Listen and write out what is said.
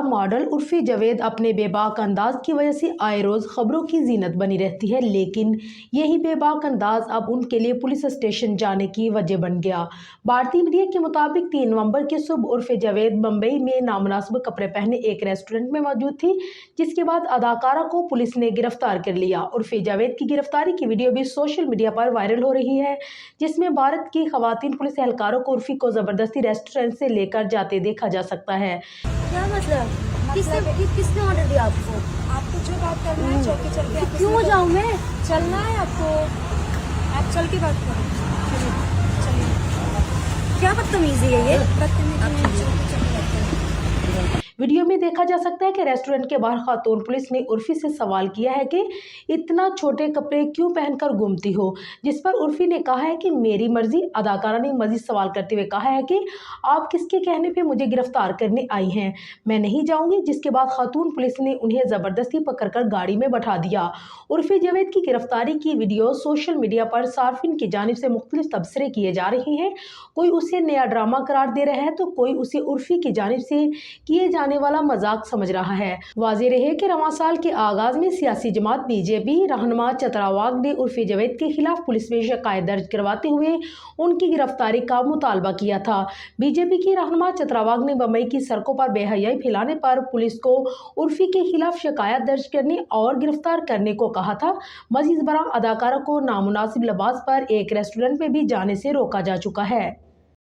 Model Urfi Javed अपने बेबाक अंदाज की वजह से आए रोज खबरों की जीनत बनी रहती है, लेकिन यही बेबाक अंदाज अब उनके लिए पुलिस स्टेशन जाने की वजह बन गया। भारतीय मीडिया के मुताबिक 3 नवंबर की सुबह उर्फी जावेद मुंबई में नामुनासिब कपड़े पहने एक रेस्टोरेंट में मौजूद थी, जिसके बाद अदाकारा को पुलिस ने गिरफ्तार कर लिया। उर्फी जावेद की गिरफ्तारी की वीडियो भी सोशल मीडिया पर वायरल हो रही है, जिसमें भारत की खवातीन पुलिस एहलकारों को उर्फी को जबरदस्ती रेस्टोरेंट से लेकर जाते देखा जा सकता है। क्या मतलब? किसने ऑर्डर दिया आपको? आपको जो बात करना है चौकी चल के आप क्यों जाऊँ मैं? चलना है आपको, आप चल के बात करो। चलिए क्या बदतमीजी है ये? बदतमीजी नहीं, चौकी चल के बात करो। वीडियो में देखा जा सकता है कि रेस्टोरेंट के बाहर खातून पुलिस ने उर्फी से सवाल किया है कि इतना छोटे कपड़े क्यों पहनकर घूमती हो, जिस पर उर्फी ने कहा है कि मेरी मर्जी। अदाकारा ने मजीद सवाल करते हुए कहा है कि आप किसके कहने पे मुझे गिरफ्तार करने आई हैं, मैं नहीं जाऊंगी। जिसके बाद खातून पुलिस ने उन्हें जबरदस्ती पकड़कर गाड़ी में बैठा दिया। उर्फी जावेद की गिरफ्तारी की वीडियो सोशल मीडिया पर सार्फिन की जानिब से मुख्तलिफ तबसरे किए जा रहे हैं। कोई उसे नया ड्रामा करार दे रहा है तो कोई उसे उर्फी की जानिब से किए जाने वाला मजाक समझ रहा है। वाज़ेह रहे कि रवां साल के आगाज में सियासी जमात बीजेपी रहनुमा चतरावाग ने उर्फी जावेद के खिलाफ पुलिस में शिकायत दर्ज करवाते हुए उनकी गिरफ्तारी का मुतालबा किया था। बीजेपी की रहनुमा चतरावाग ने मुंबई की सड़कों पर बेहयाई फैलाने पर पुलिस को उर्फी के खिलाफ शिकायत दर्ज करने और गिरफ्तार करने को कहा था। मजीद बरां अदाकारा को नामुनासिब लिबास पर एक रेस्टोरेंट में भी जाने से रोका जा चुका है।